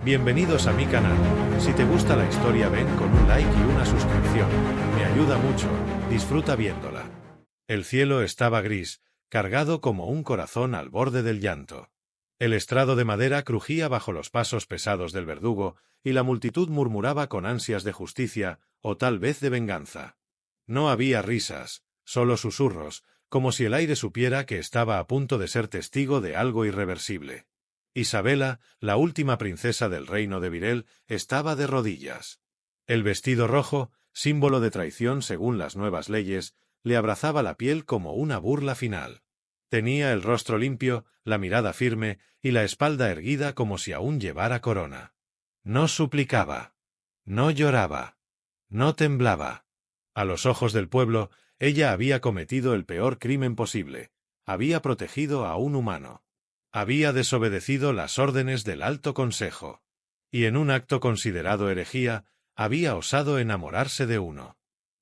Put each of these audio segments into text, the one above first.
Bienvenidos a mi canal. Si te gusta la historia ven con un like y una suscripción. Me ayuda mucho. Disfruta viéndola. El cielo estaba gris, cargado como un corazón al borde del llanto. El estrado de madera crujía bajo los pasos pesados del verdugo, y la multitud murmuraba con ansias de justicia, o tal vez de venganza. No había risas, solo susurros, como si el aire supiera que estaba a punto de ser testigo de algo irreversible. Isabela, la última princesa del reino de Virel, estaba de rodillas. El vestido rojo, símbolo de traición según las nuevas leyes, le abrazaba la piel como una burla final. Tenía el rostro limpio, la mirada firme y la espalda erguida como si aún llevara corona. No suplicaba. No lloraba. No temblaba. A los ojos del pueblo, ella había cometido el peor crimen posible. Había protegido a un humano. Había desobedecido las órdenes del Alto Consejo. Y en un acto considerado herejía, había osado enamorarse de uno.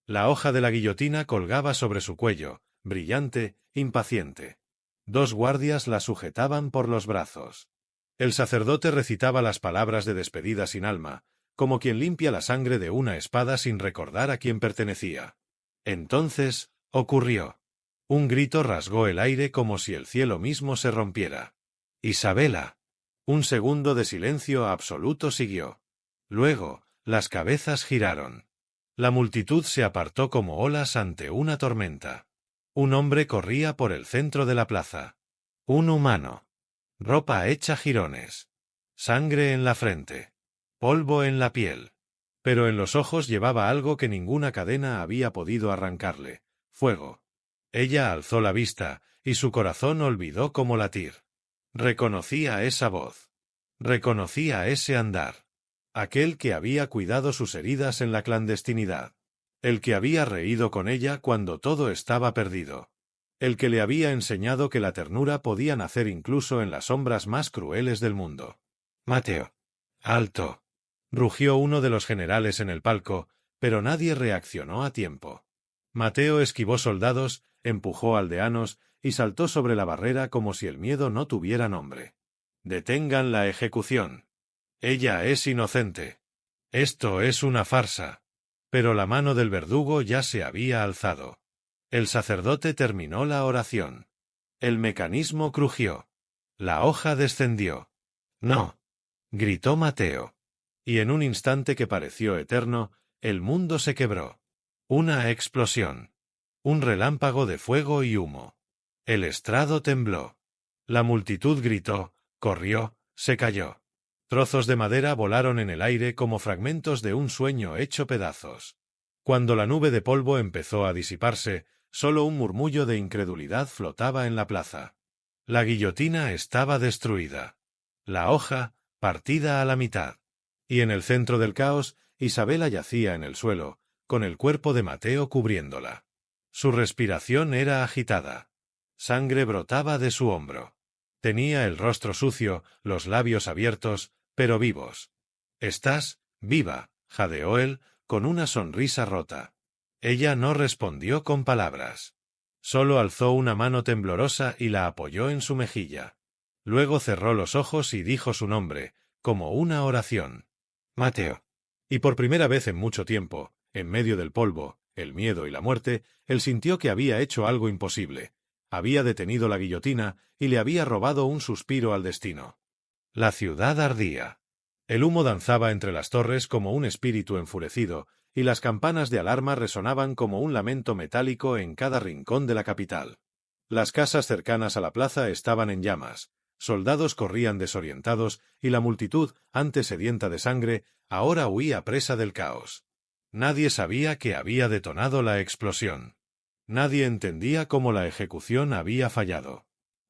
La hoja de la guillotina colgaba sobre su cuello, brillante, impaciente. 2 guardias la sujetaban por los brazos. El sacerdote recitaba las palabras de despedida sin alma, como quien limpia la sangre de una espada sin recordar a quién pertenecía. Entonces, ocurrió. Un grito rasgó el aire como si el cielo mismo se rompiera. «Isabela». Un segundo de silencio absoluto siguió. Luego, las cabezas giraron. La multitud se apartó como olas ante una tormenta. Un hombre corría por el centro de la plaza. Un humano. Ropa hecha jirones. Sangre en la frente. Polvo en la piel. Pero en los ojos llevaba algo que ninguna cadena había podido arrancarle: fuego. Ella alzó la vista, y su corazón olvidó cómo latir. Reconocía esa voz. Reconocía ese andar. Aquel que había cuidado sus heridas en la clandestinidad. El que había reído con ella cuando todo estaba perdido. El que le había enseñado que la ternura podía nacer incluso en las sombras más crueles del mundo. «Mateo». «Alto», rugió uno de los generales en el palco, pero nadie reaccionó a tiempo. Mateo esquivó soldados, empujó aldeanos y saltó sobre la barrera como si el miedo no tuviera nombre. «Detengan la ejecución. Ella es inocente. Esto es una farsa». Pero la mano del verdugo ya se había alzado. El sacerdote terminó la oración. El mecanismo crujió. La hoja descendió. «No», gritó Mateo. Y en un instante que pareció eterno, el mundo se quebró. Una explosión. Un relámpago de fuego y humo. El estrado tembló. La multitud gritó, corrió, se cayó. Trozos de madera volaron en el aire como fragmentos de un sueño hecho pedazos. Cuando la nube de polvo empezó a disiparse, solo un murmullo de incredulidad flotaba en la plaza. La guillotina estaba destruida. La hoja, partida a la mitad. Y en el centro del caos, Isabela yacía en el suelo, con el cuerpo de Mateo cubriéndola. Su respiración era agitada. Sangre brotaba de su hombro. Tenía el rostro sucio, los labios abiertos, pero vivos. «Estás viva», jadeó él, con una sonrisa rota. Ella no respondió con palabras. Solo alzó una mano temblorosa y la apoyó en su mejilla. Luego cerró los ojos y dijo su nombre, como una oración. «Mateo». Y por primera vez en mucho tiempo, en medio del polvo, el miedo y la muerte, él sintió que había hecho algo imposible. Había detenido la guillotina y le había robado un suspiro al destino. La ciudad ardía. El humo danzaba entre las torres como un espíritu enfurecido, y las campanas de alarma resonaban como un lamento metálico en cada rincón de la capital. Las casas cercanas a la plaza estaban en llamas. Soldados corrían desorientados y la multitud, antes sedienta de sangre, ahora huía presa del caos. Nadie sabía que había detonado la explosión. Nadie entendía cómo la ejecución había fallado.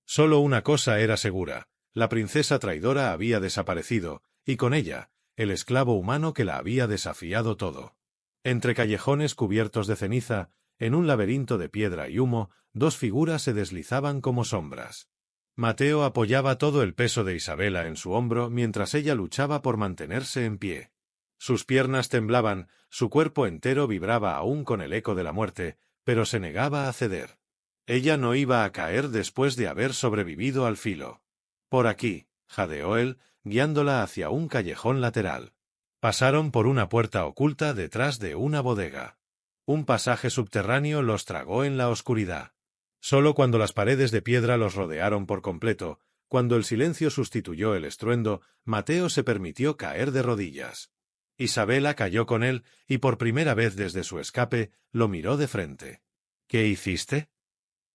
Solo una cosa era segura: la princesa traidora había desaparecido, y con ella, el esclavo humano que la había desafiado todo. Entre callejones cubiertos de ceniza, en un laberinto de piedra y humo, 2 figuras se deslizaban como sombras. Mateo apoyaba todo el peso de Isabela en su hombro mientras ella luchaba por mantenerse en pie. Sus piernas temblaban, su cuerpo entero vibraba aún con el eco de la muerte, pero se negaba a ceder. Ella no iba a caer después de haber sobrevivido al filo. «Por aquí», jadeó él, guiándola hacia un callejón lateral. Pasaron por una puerta oculta detrás de una bodega. Un pasaje subterráneo los tragó en la oscuridad. Solo cuando las paredes de piedra los rodearon por completo, cuando el silencio sustituyó el estruendo, Mateo se permitió caer de rodillas. Isabela cayó con él y por primera vez desde su escape lo miró de frente. ¿Qué hiciste?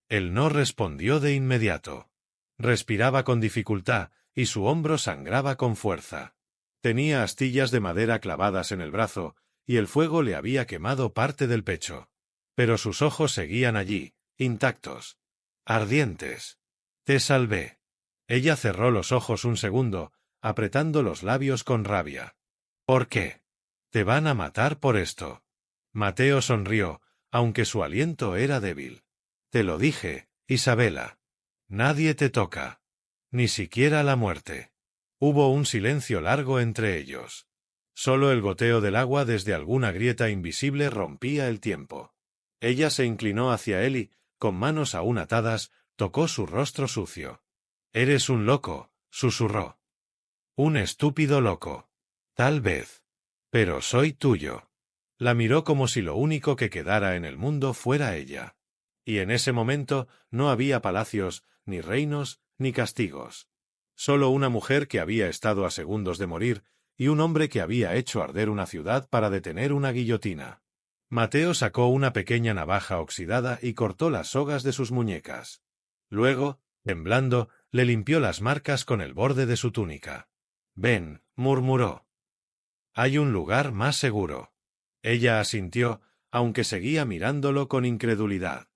Él no respondió de inmediato. Respiraba con dificultad y su hombro sangraba con fuerza. Tenía astillas de madera clavadas en el brazo y el fuego le había quemado parte del pecho. Pero sus ojos seguían allí, intactos, ardientes. Te salvé. Ella cerró los ojos un segundo, apretando los labios con rabia. ¿Por qué? Te van a matar por esto. Mateo sonrió, aunque su aliento era débil. Te lo dije, Isabela. Nadie te toca. Ni siquiera la muerte. Hubo un silencio largo entre ellos. Solo el goteo del agua desde alguna grieta invisible rompía el tiempo. Ella se inclinó hacia él y, con manos aún atadas, tocó su rostro sucio. «Eres un loco», susurró. «Un estúpido loco. Tal vez. Pero soy tuyo». La miró como si lo único que quedara en el mundo fuera ella. Y en ese momento no había palacios, ni reinos, ni castigos. Solo una mujer que había estado a segundos de morir y un hombre que había hecho arder una ciudad para detener una guillotina. Mateo sacó una pequeña navaja oxidada y cortó las sogas de sus muñecas. Luego, temblando, le limpió las marcas con el borde de su túnica. «Ven», murmuró. «Hay un lugar más seguro». Ella asintió, aunque seguía mirándolo con incredulidad.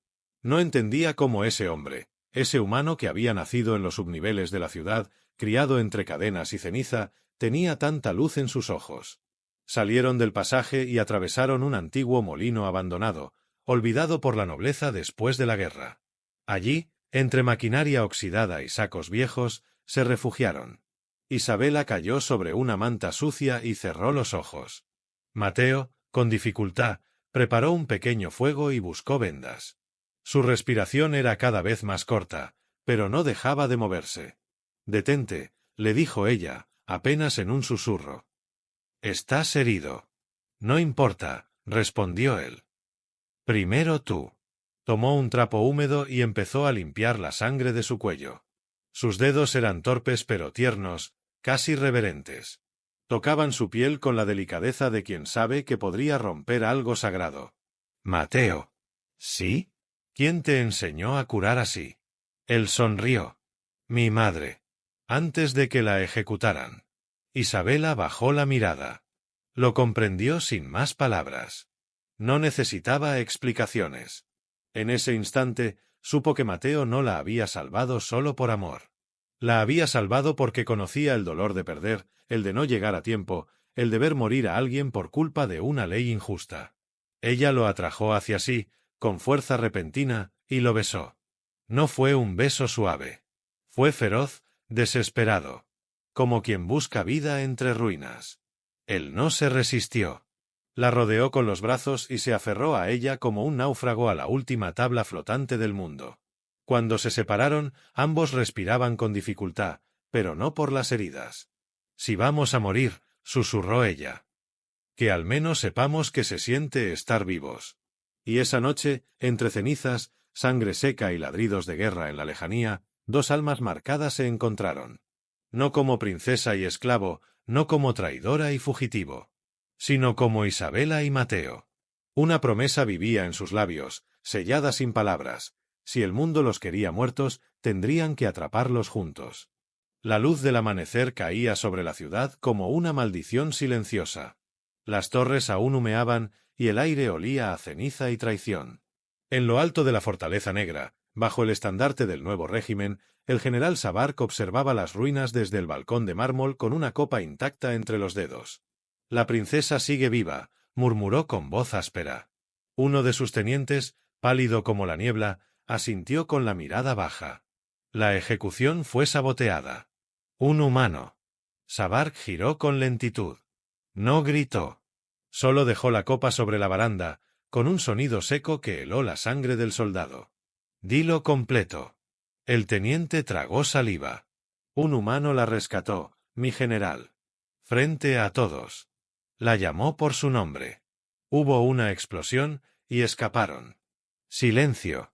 No entendía cómo ese hombre, ese humano que había nacido en los subniveles de la ciudad, criado entre cadenas y ceniza, tenía tanta luz en sus ojos. Salieron del pasaje y atravesaron un antiguo molino abandonado, olvidado por la nobleza después de la guerra. Allí, entre maquinaria oxidada y sacos viejos, se refugiaron. Isabela cayó sobre una manta sucia y cerró los ojos. Mateo, con dificultad, preparó un pequeño fuego y buscó vendas. Su respiración era cada vez más corta, pero no dejaba de moverse. «Detente», le dijo ella, apenas en un susurro. «Estás herido». «No importa», respondió él. «Primero tú». Tomó un trapo húmedo y empezó a limpiar la sangre de su cuello. Sus dedos eran torpes pero tiernos, casi reverentes. Tocaban su piel con la delicadeza de quien sabe que podría romper algo sagrado. «Mateo». «¿Sí? ¿Quién te enseñó a curar así?» Él sonrió. «Mi madre. Antes de que la ejecutaran». Isabela bajó la mirada. Lo comprendió sin más palabras. No necesitaba explicaciones. En ese instante, supo que Mateo no la había salvado solo por amor. La había salvado porque conocía el dolor de perder, el de no llegar a tiempo, el de ver morir a alguien por culpa de una ley injusta. Ella lo atrajo hacia sí, con fuerza repentina, y lo besó. No fue un beso suave. Fue feroz, desesperado. Como quien busca vida entre ruinas. Él no se resistió. La rodeó con los brazos y se aferró a ella como un náufrago a la última tabla flotante del mundo. Cuando se separaron, ambos respiraban con dificultad, pero no por las heridas. «Si vamos a morir», susurró ella. «Que al menos sepamos que se siente estar vivos». Y esa noche, entre cenizas, sangre seca y ladridos de guerra en la lejanía, dos almas marcadas se encontraron. No como princesa y esclavo, no como traidora y fugitivo, sino como Isabela y Mateo. Una promesa vivía en sus labios, sellada sin palabras. Si el mundo los quería muertos, tendrían que atraparlos juntos. La luz del amanecer caía sobre la ciudad como una maldición silenciosa. Las torres aún humeaban y el aire olía a ceniza y traición. En lo alto de la Fortaleza Negra, bajo el estandarte del nuevo régimen, el general Sabark observaba las ruinas desde el balcón de mármol con una copa intacta entre los dedos. «La princesa sigue viva», murmuró con voz áspera. Uno de sus tenientes, pálido como la niebla, asintió con la mirada baja. La ejecución fue saboteada. «Un humano». Sabark giró con lentitud. No gritó. Solo dejó la copa sobre la baranda, con un sonido seco que heló la sangre del soldado. «Dilo completo». El teniente tragó saliva. «Un humano la rescató», mi general. Frente a todos. La llamó por su nombre. Hubo una explosión y escaparon. Silencio.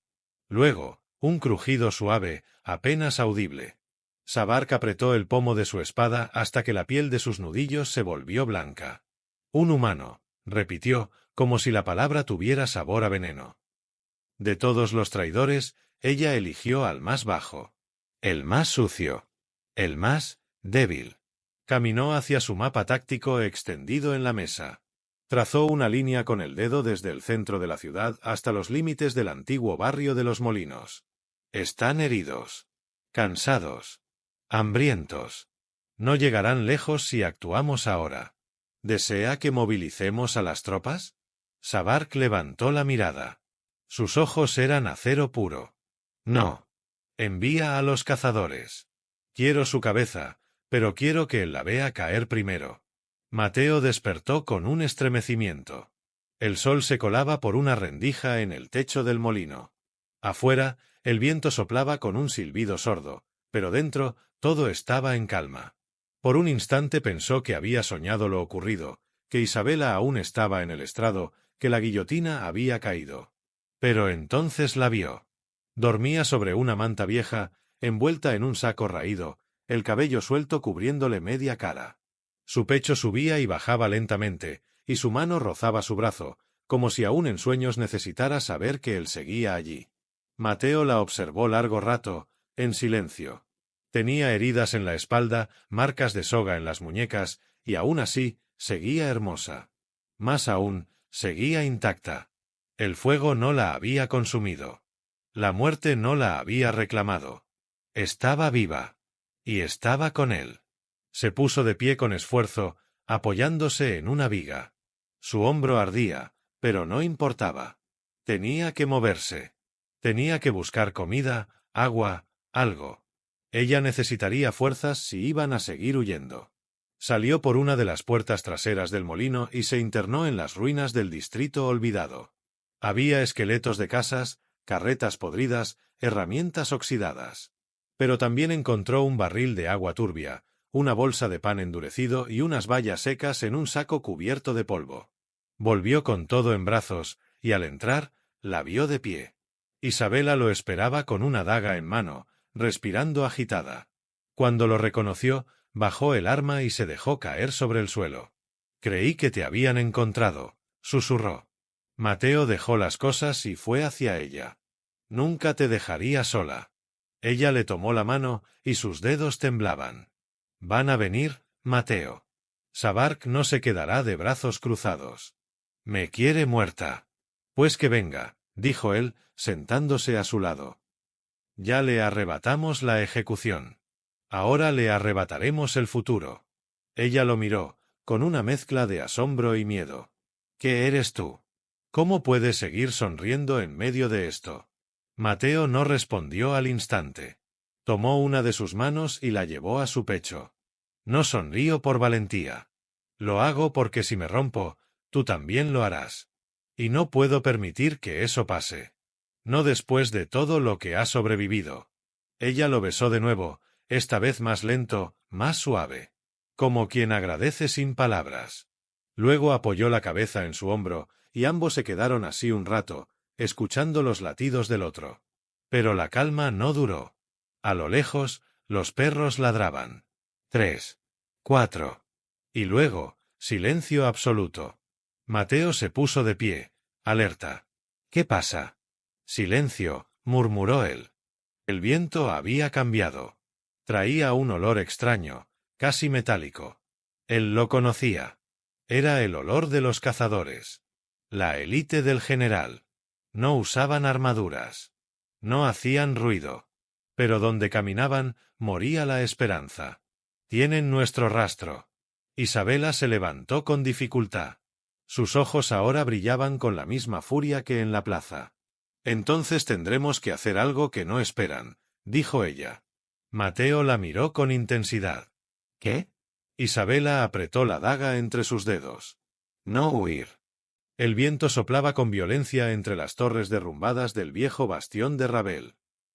Luego, un crujido suave, apenas audible. Sabhark apretó el pomo de su espada hasta que la piel de sus nudillos se volvió blanca. Un humano, repitió, como si la palabra tuviera sabor a veneno. De todos los traidores, ella eligió al más bajo. El más sucio. El más débil. Caminó hacia su mapa táctico extendido en la mesa. Trazó una línea con el dedo desde el centro de la ciudad hasta los límites del antiguo barrio de los Molinos. Están heridos. Cansados. Hambrientos. No llegarán lejos si actuamos ahora. ¿Desea que movilicemos a las tropas? Sabhark levantó la mirada. Sus ojos eran acero puro. No. Envía a los cazadores. Quiero su cabeza, pero quiero que él la vea caer primero. Mateo despertó con un estremecimiento. El sol se colaba por una rendija en el techo del molino. Afuera, el viento soplaba con un silbido sordo, pero dentro, todo estaba en calma. Por un instante pensó que había soñado lo ocurrido, que Isabela aún estaba en el estrado, que la guillotina había caído. Pero entonces la vio. Dormía sobre una manta vieja, envuelta en un saco raído, el cabello suelto cubriéndole media cara. Su pecho subía y bajaba lentamente, y su mano rozaba su brazo, como si aún en sueños necesitara saber que él seguía allí. Mateo la observó largo rato, en silencio. Tenía heridas en la espalda, marcas de soga en las muñecas, y aún así, seguía hermosa. Más aún, seguía intacta. El fuego no la había consumido. La muerte no la había reclamado. Estaba viva. Y estaba con él. Se puso de pie con esfuerzo, apoyándose en una viga. Su hombro ardía, pero no importaba. Tenía que moverse. Tenía que buscar comida, agua, algo. Ella necesitaría fuerzas si iban a seguir huyendo. Salió por una de las puertas traseras del molino y se internó en las ruinas del distrito olvidado. Había esqueletos de casas, carretas podridas, herramientas oxidadas. Pero también encontró un barril de agua turbia, una bolsa de pan endurecido y unas bayas secas en un saco cubierto de polvo. Volvió con todo en brazos, y al entrar, la vio de pie. Isabela lo esperaba con una daga en mano, respirando agitada. Cuando lo reconoció, bajó el arma y se dejó caer sobre el suelo. «Creí que te habían encontrado», susurró. Mateo dejó las cosas y fue hacia ella. «Nunca te dejaría sola». Ella le tomó la mano y sus dedos temblaban. «Van a venir, Mateo. Sabhark no se quedará de brazos cruzados. Me quiere muerta». «Pues que venga», dijo él, sentándose a su lado. «Ya le arrebatamos la ejecución. Ahora le arrebataremos el futuro». Ella lo miró, con una mezcla de asombro y miedo. «¿Qué eres tú? ¿Cómo puedes seguir sonriendo en medio de esto?» Mateo no respondió al instante. Tomó una de sus manos y la llevó a su pecho. «No sonrío por valentía. Lo hago porque si me rompo, tú también lo harás. Y no puedo permitir que eso pase. No después de todo lo que ha sobrevivido». Ella lo besó de nuevo, esta vez más lento, más suave. Como quien agradece sin palabras. Luego apoyó la cabeza en su hombro, y ambos se quedaron así un rato, escuchando los latidos del otro. Pero la calma no duró. A lo lejos, los perros ladraban. 3, 4. Y luego, silencio absoluto. Mateo se puso de pie, alerta. «¿Qué pasa?» «Silencio», murmuró él. El viento había cambiado. Traía un olor extraño, casi metálico. Él lo conocía. Era el olor de los cazadores. La élite del general. No usaban armaduras. No hacían ruido. Pero donde caminaban, moría la esperanza. «Tienen nuestro rastro». Isabela se levantó con dificultad. Sus ojos ahora brillaban con la misma furia que en la plaza. «Entonces tendremos que hacer algo que no esperan», dijo ella. Mateo la miró con intensidad. «¿Qué?» Isabela apretó la daga entre sus dedos. «No huir». El viento soplaba con violencia entre las torres derrumbadas del viejo bastión de Ravel.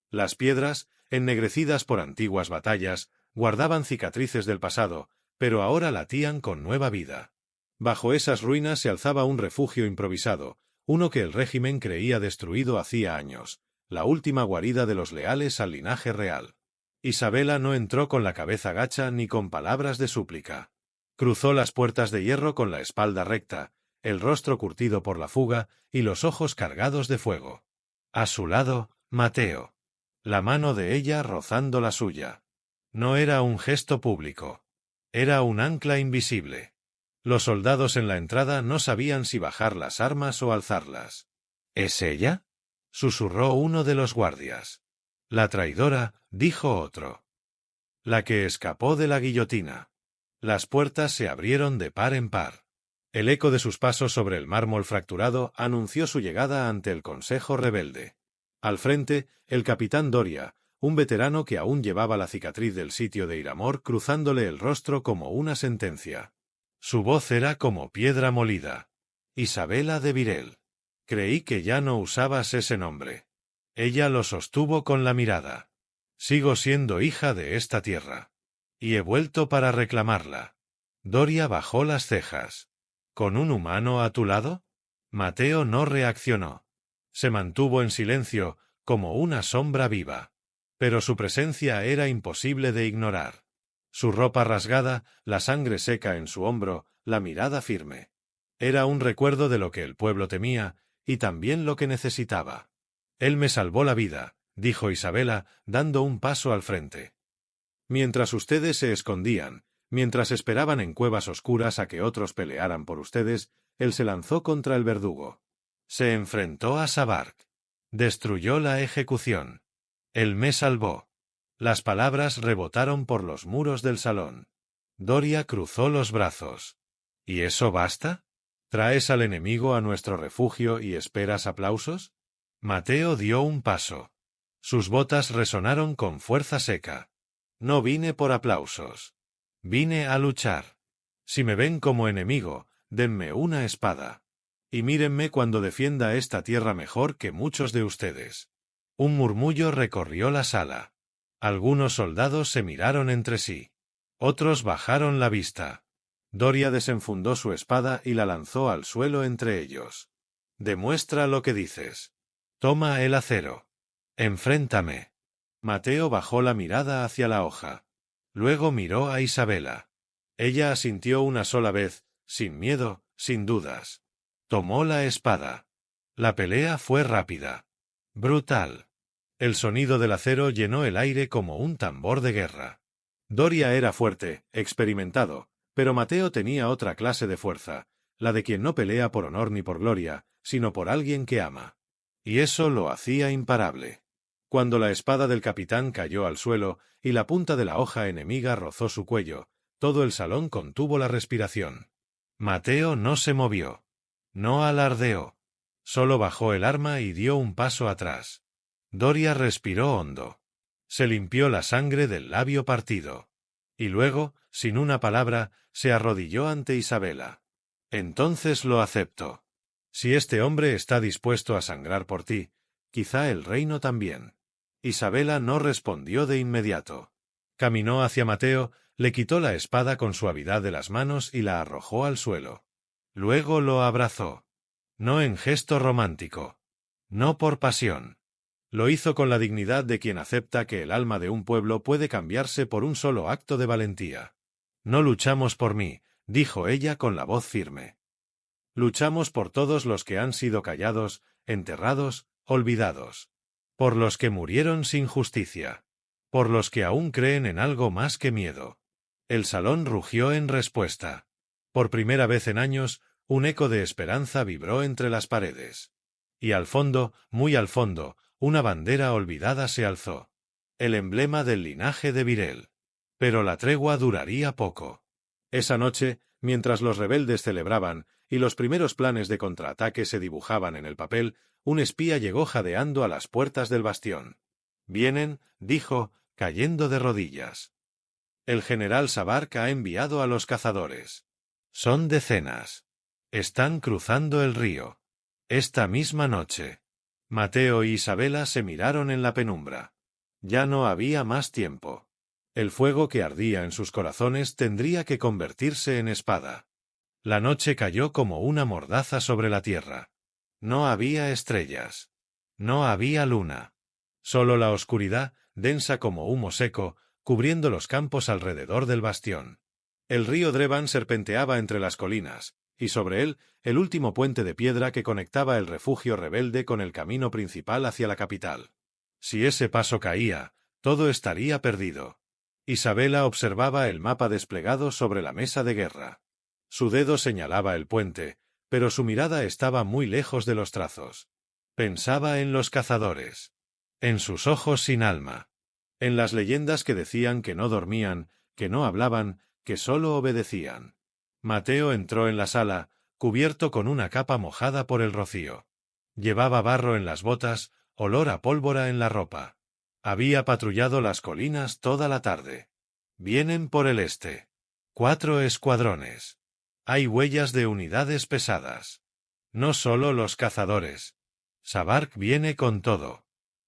Las piedras, ennegrecidas por antiguas batallas, guardaban cicatrices del pasado, pero ahora latían con nueva vida. Bajo esas ruinas se alzaba un refugio improvisado, uno que el régimen creía destruido hacía años, la última guarida de los leales al linaje real. Isabela no entró con la cabeza gacha ni con palabras de súplica. Cruzó las puertas de hierro con la espalda recta, el rostro curtido por la fuga y los ojos cargados de fuego. A su lado, Mateo. La mano de ella rozando la suya. No era un gesto público. Era un ancla invisible. Los soldados en la entrada no sabían si bajar las armas o alzarlas. —¿Es ella? —susurró uno de los guardias. —La traidora —dijo otro—. La que escapó de la guillotina. Las puertas se abrieron de par en par. El eco de sus pasos sobre el mármol fracturado anunció su llegada ante el Consejo Rebelde. Al frente, el capitán Doria, un veterano que aún llevaba la cicatriz del sitio de Iramor cruzándole el rostro como una sentencia. Su voz era como piedra molida. Isabela de Virel. Creí que ya no usabas ese nombre. Ella lo sostuvo con la mirada. Sigo siendo hija de esta tierra. Y he vuelto para reclamarla. Doria bajó las cejas. ¿Con un humano a tu lado? Mateo no reaccionó. Se mantuvo en silencio, como una sombra viva. Pero su presencia era imposible de ignorar. Su ropa rasgada, la sangre seca en su hombro, la mirada firme. Era un recuerdo de lo que el pueblo temía, y también lo que necesitaba. Él me salvó la vida, dijo Isabela, dando un paso al frente. Mientras ustedes se escondían, mientras esperaban en cuevas oscuras a que otros pelearan por ustedes, él se lanzó contra el verdugo. Se enfrentó a Sabark. Destruyó la ejecución. Él me salvó. Las palabras rebotaron por los muros del salón. Doria cruzó los brazos. ¿Y eso basta? ¿Traes al enemigo a nuestro refugio y esperas aplausos? Mateo dio un paso. Sus botas resonaron con fuerza seca. No vine por aplausos. Vine a luchar. Si me ven como enemigo, denme una espada. Y mírenme cuando defienda esta tierra mejor que muchos de ustedes. Un murmullo recorrió la sala. Algunos soldados se miraron entre sí. Otros bajaron la vista. Doria desenfundó su espada y la lanzó al suelo entre ellos. Demuestra lo que dices. Toma el acero. Enfréntame. Mateo bajó la mirada hacia la hoja. Luego miró a Isabela. Ella asintió una sola vez, sin miedo, sin dudas. Tomó la espada. La pelea fue rápida. Brutal. El sonido del acero llenó el aire como un tambor de guerra. Doria era fuerte, experimentado, pero Mateo tenía otra clase de fuerza, la de quien no pelea por honor ni por gloria, sino por alguien que ama. Y eso lo hacía imparable. Cuando la espada del capitán cayó al suelo y la punta de la hoja enemiga rozó su cuello, todo el salón contuvo la respiración. Mateo no se movió. No alardeó. Solo bajó el arma y dio un paso atrás. Doria respiró hondo. Se limpió la sangre del labio partido. Y luego, sin una palabra, se arrodilló ante Isabela. Entonces lo acepto. Si este hombre está dispuesto a sangrar por ti, quizá el reino también. Isabela no respondió de inmediato. Caminó hacia Mateo, le quitó la espada con suavidad de las manos y la arrojó al suelo. Luego lo abrazó. No en gesto romántico. No por pasión. Lo hizo con la dignidad de quien acepta que el alma de un pueblo puede cambiarse por un solo acto de valentía. No luchamos por mí, dijo ella con la voz firme. Luchamos por todos los que han sido callados, enterrados, olvidados. Por los que murieron sin justicia. Por los que aún creen en algo más que miedo. El salón rugió en respuesta. Por primera vez en años, un eco de esperanza vibró entre las paredes. Y al fondo, muy al fondo, una bandera olvidada se alzó. El emblema del linaje de Virel. Pero la tregua duraría poco. Esa noche, mientras los rebeldes celebraban y los primeros planes de contraataque se dibujaban en el papel, un espía llegó jadeando a las puertas del bastión. «Vienen», dijo, cayendo de rodillas. «El general Sabark ha enviado a los cazadores. Son decenas. Están cruzando el río. Esta misma noche». Mateo y Isabela se miraron en la penumbra. Ya no había más tiempo. El fuego que ardía en sus corazones tendría que convertirse en espada. La noche cayó como una mordaza sobre la tierra. No había estrellas. No había luna. Solo la oscuridad, densa como humo seco, cubriendo los campos alrededor del bastión. El río Drevan serpenteaba entre las colinas, y sobre él, el último puente de piedra que conectaba el refugio rebelde con el camino principal hacia la capital. Si ese paso caía, todo estaría perdido. Isabela observaba el mapa desplegado sobre la mesa de guerra. Su dedo señalaba el puente, pero su mirada estaba muy lejos de los trazos. Pensaba en los cazadores. En sus ojos sin alma. En las leyendas que decían que no dormían, que no hablaban, que solo obedecían. Mateo entró en la sala, cubierto con una capa mojada por el rocío. Llevaba barro en las botas, olor a pólvora en la ropa. Había patrullado las colinas toda la tarde. Vienen por el este. 4 escuadrones. Hay huellas de unidades pesadas. No solo los cazadores. Sabark viene con todo.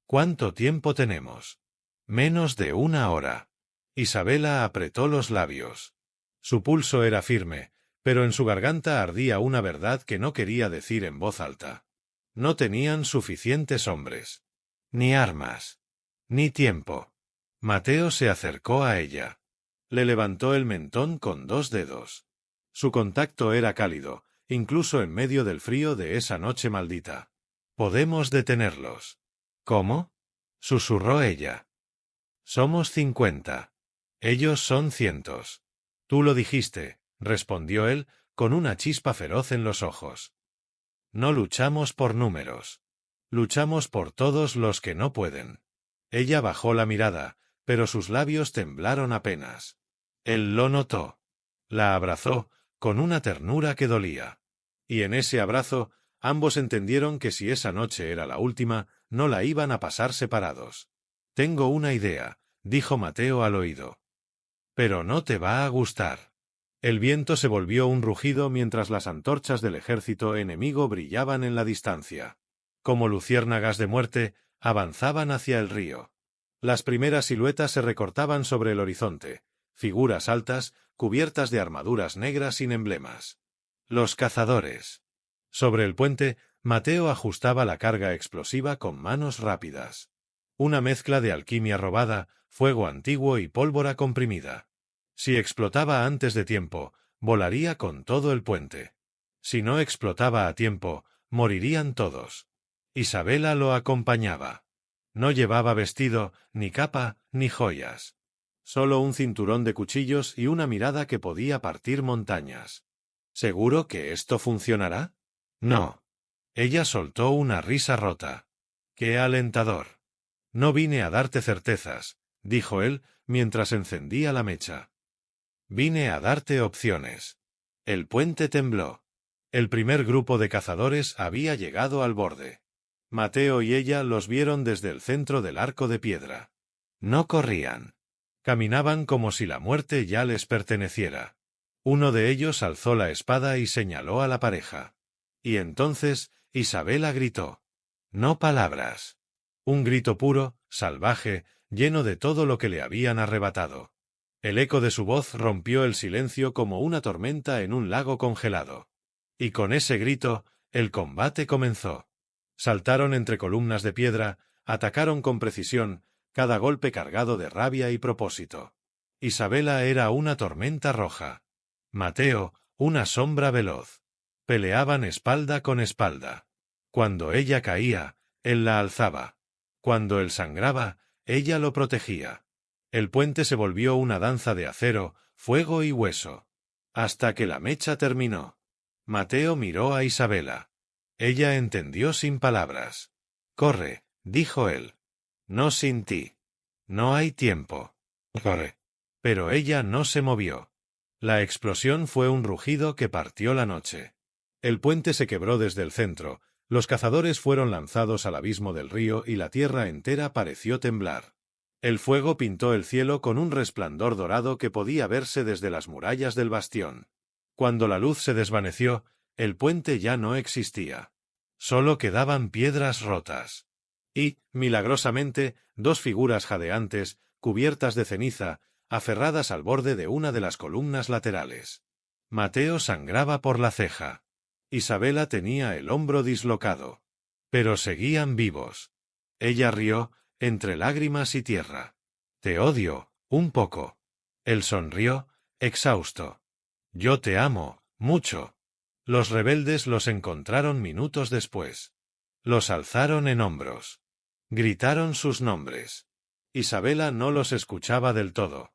¿Cuánto tiempo tenemos? Menos de 1 hora. Isabela apretó los labios. Su pulso era firme, pero en su garganta ardía una verdad que no quería decir en voz alta. No tenían suficientes hombres. Ni armas. Ni tiempo. Mateo se acercó a ella. Le levantó el mentón con 2 dedos. Su contacto era cálido, incluso en medio del frío de esa noche maldita. Podemos detenerlos. ¿Cómo? Susurró ella. Somos 50. Ellos son cientos. Tú lo dijiste, respondió él, con una chispa feroz en los ojos. No luchamos por números. Luchamos por todos los que no pueden. Ella bajó la mirada, pero sus labios temblaron apenas. Él lo notó. La abrazó, con una ternura que dolía. Y en ese abrazo, ambos entendieron que si esa noche era la última, no la iban a pasar separados. Tengo una idea, dijo Mateo al oído. Pero no te va a gustar. El viento se volvió un rugido mientras las antorchas del ejército enemigo brillaban en la distancia. Como luciérnagas de muerte, avanzaban hacia el río. Las primeras siluetas se recortaban sobre el horizonte, figuras altas, cubiertas de armaduras negras sin emblemas. Los cazadores. Sobre el puente, Mateo ajustaba la carga explosiva con manos rápidas. Una mezcla de alquimia robada, fuego antiguo y pólvora comprimida. Si explotaba antes de tiempo, volaría con todo el puente. Si no explotaba a tiempo, morirían todos. Isabela lo acompañaba. No llevaba vestido, ni capa, ni joyas. Solo un cinturón de cuchillos y una mirada que podía partir montañas. ¿Seguro que esto funcionará? No. Ella soltó una risa rota. ¡Qué alentador! No vine a darte certezas, dijo él, mientras encendía la mecha. Vine a darte opciones. El puente tembló. El primer grupo de cazadores había llegado al borde. Mateo y ella los vieron desde el centro del arco de piedra. No corrían. Caminaban como si la muerte ya les perteneciera. Uno de ellos alzó la espada y señaló a la pareja. Y entonces Isabela gritó. No palabras. Un grito puro, salvaje, lleno de todo lo que le habían arrebatado. El eco de su voz rompió el silencio como una tormenta en un lago congelado. Y con ese grito, el combate comenzó. Saltaron entre columnas de piedra, atacaron con precisión, cada golpe cargado de rabia y propósito. Isabela era una tormenta roja. Mateo, una sombra veloz. Peleaban espalda con espalda. Cuando ella caía, él la alzaba. Cuando él sangraba, ella lo protegía. El puente se volvió una danza de acero, fuego y hueso. Hasta que la mecha terminó. Mateo miró a Isabela. Ella entendió sin palabras. «Corre», dijo él. «No sin ti. No hay tiempo. Corre». Pero ella no se movió. La explosión fue un rugido que partió la noche. El puente se quebró desde el centro, los cazadores fueron lanzados al abismo del río y la tierra entera pareció temblar. El fuego pintó el cielo con un resplandor dorado que podía verse desde las murallas del bastión. Cuando la luz se desvaneció, el puente ya no existía. Solo quedaban piedras rotas. Y, milagrosamente, dos figuras jadeantes, cubiertas de ceniza, aferradas al borde de una de las columnas laterales. Mateo sangraba por la ceja. Isabela tenía el hombro dislocado. Pero seguían vivos. Ella rió, entre lágrimas y tierra. «Te odio, un poco». Él sonrió, exhausto. «Yo te amo, mucho». Los rebeldes los encontraron minutos después. Los alzaron en hombros. Gritaron sus nombres. Isabela no los escuchaba del todo.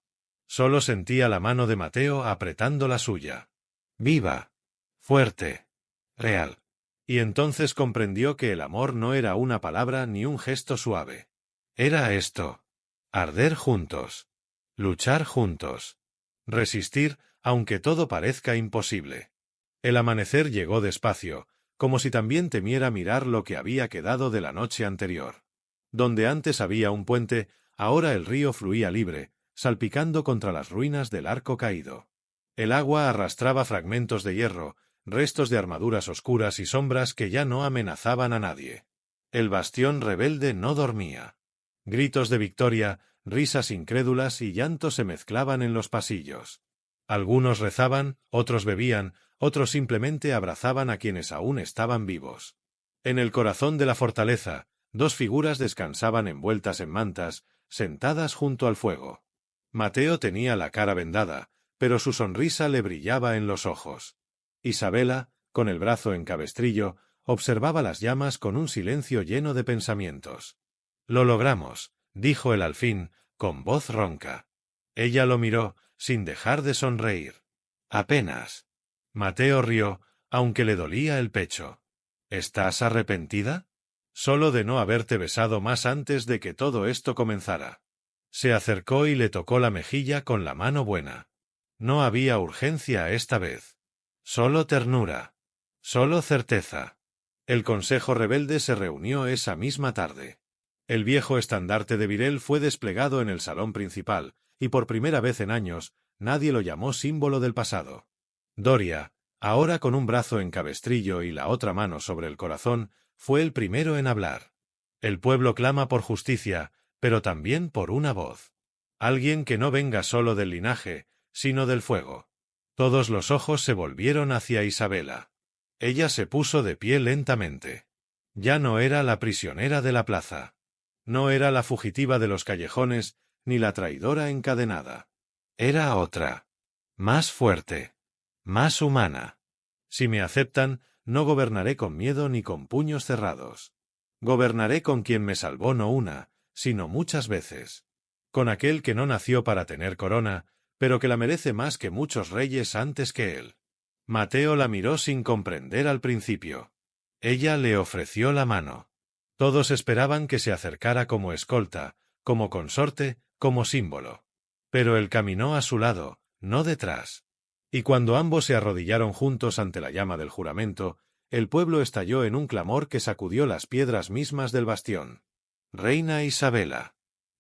Solo sentía la mano de Mateo apretando la suya. Viva. Fuerte. Real. Y entonces comprendió que el amor no era una palabra ni un gesto suave. Era esto. Arder juntos. Luchar juntos. Resistir, aunque todo parezca imposible. El amanecer llegó despacio, como si también temiera mirar lo que había quedado de la noche anterior. Donde antes había un puente, ahora el río fluía libre, salpicando contra las ruinas del arco caído. El agua arrastraba fragmentos de hierro, restos de armaduras oscuras y sombras que ya no amenazaban a nadie. El bastión rebelde no dormía. Gritos de victoria, risas incrédulas y llanto se mezclaban en los pasillos. Algunos rezaban, otros bebían, otros simplemente abrazaban a quienes aún estaban vivos. En el corazón de la fortaleza, dos figuras descansaban envueltas en mantas, sentadas junto al fuego. Mateo tenía la cara vendada, pero su sonrisa le brillaba en los ojos. Isabela, con el brazo en cabestrillo, observaba las llamas con un silencio lleno de pensamientos. «Lo logramos», dijo él al fin, con voz ronca. Ella lo miró, sin dejar de sonreír. «Apenas». Mateo rió, aunque le dolía el pecho. «¿Estás arrepentida?» «Solo de no haberte besado más antes de que todo esto comenzara». Se acercó y le tocó la mejilla con la mano buena. No había urgencia esta vez. Solo ternura. Solo certeza. El Consejo Rebelde se reunió esa misma tarde. El viejo estandarte de Virel fue desplegado en el salón principal, y por primera vez en años, nadie lo llamó símbolo del pasado. Doria, ahora con un brazo en cabestrillo y la otra mano sobre el corazón, fue el primero en hablar. El pueblo clama por justicia, pero también por una voz. Alguien que no venga solo del linaje, sino del fuego. Todos los ojos se volvieron hacia Isabela. Ella se puso de pie lentamente. Ya no era la prisionera de la plaza. No era la fugitiva de los callejones, ni la traidora encadenada. Era otra. Más fuerte. Más humana. Si me aceptan, no gobernaré con miedo ni con puños cerrados. Gobernaré con quien me salvó no una, sino muchas veces. Con aquel que no nació para tener corona, pero que la merece más que muchos reyes antes que él. Mateo la miró sin comprender al principio. Ella le ofreció la mano. Todos esperaban que se acercara como escolta, como consorte, como símbolo. Pero él caminó a su lado, no detrás. Y cuando ambos se arrodillaron juntos ante la llama del juramento, el pueblo estalló en un clamor que sacudió las piedras mismas del bastión. Reina Isabela.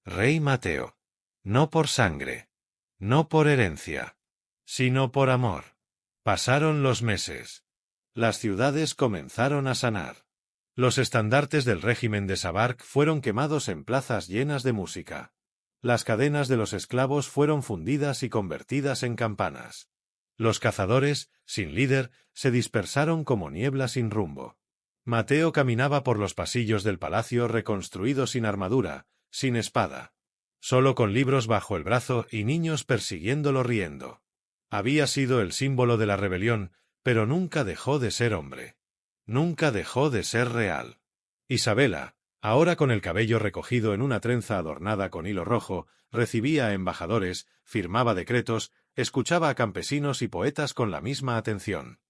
Rey Mateo. No por sangre. No por herencia. Sino por amor. Pasaron los meses. Las ciudades comenzaron a sanar. Los estandartes del régimen de Sabark fueron quemados en plazas llenas de música. Las cadenas de los esclavos fueron fundidas y convertidas en campanas. Los cazadores, sin líder, se dispersaron como niebla sin rumbo. Mateo caminaba por los pasillos del palacio reconstruido sin armadura, sin espada. Solo con libros bajo el brazo y niños persiguiéndolo riendo. Había sido el símbolo de la rebelión, pero nunca dejó de ser hombre. Nunca dejó de ser real. Isabela, ahora con el cabello recogido en una trenza adornada con hilo rojo, recibía a embajadores, firmaba decretos, escuchaba a campesinos y poetas con la misma atención.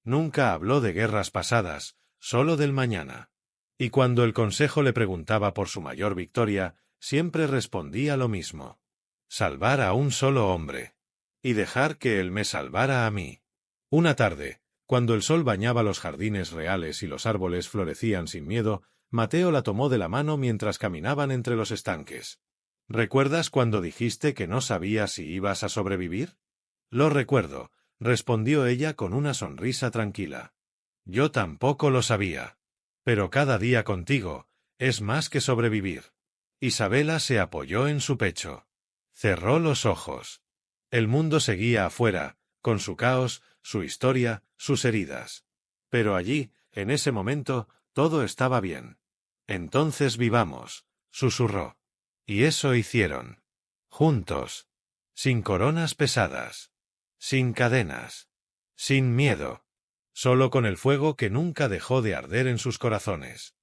Nunca habló de guerras pasadas, solo del mañana. Y cuando el consejo le preguntaba por su mayor victoria, siempre respondía lo mismo. Salvar a un solo hombre. Y dejar que él me salvara a mí. Una tarde, cuando el sol bañaba los jardines reales y los árboles florecían sin miedo, Mateo la tomó de la mano mientras caminaban entre los estanques. ¿Recuerdas cuando dijiste que no sabías si ibas a sobrevivir? Lo recuerdo, respondió ella con una sonrisa tranquila. Yo tampoco lo sabía. Pero cada día contigo es más que sobrevivir. Isabela se apoyó en su pecho. Cerró los ojos. El mundo seguía afuera, con su caos, su historia, sus heridas. Pero allí, en ese momento, todo estaba bien. Entonces vivamos, susurró. Y eso hicieron. Juntos. Sin coronas pesadas. Sin cadenas. Sin miedo. Solo con el fuego que nunca dejó de arder en sus corazones.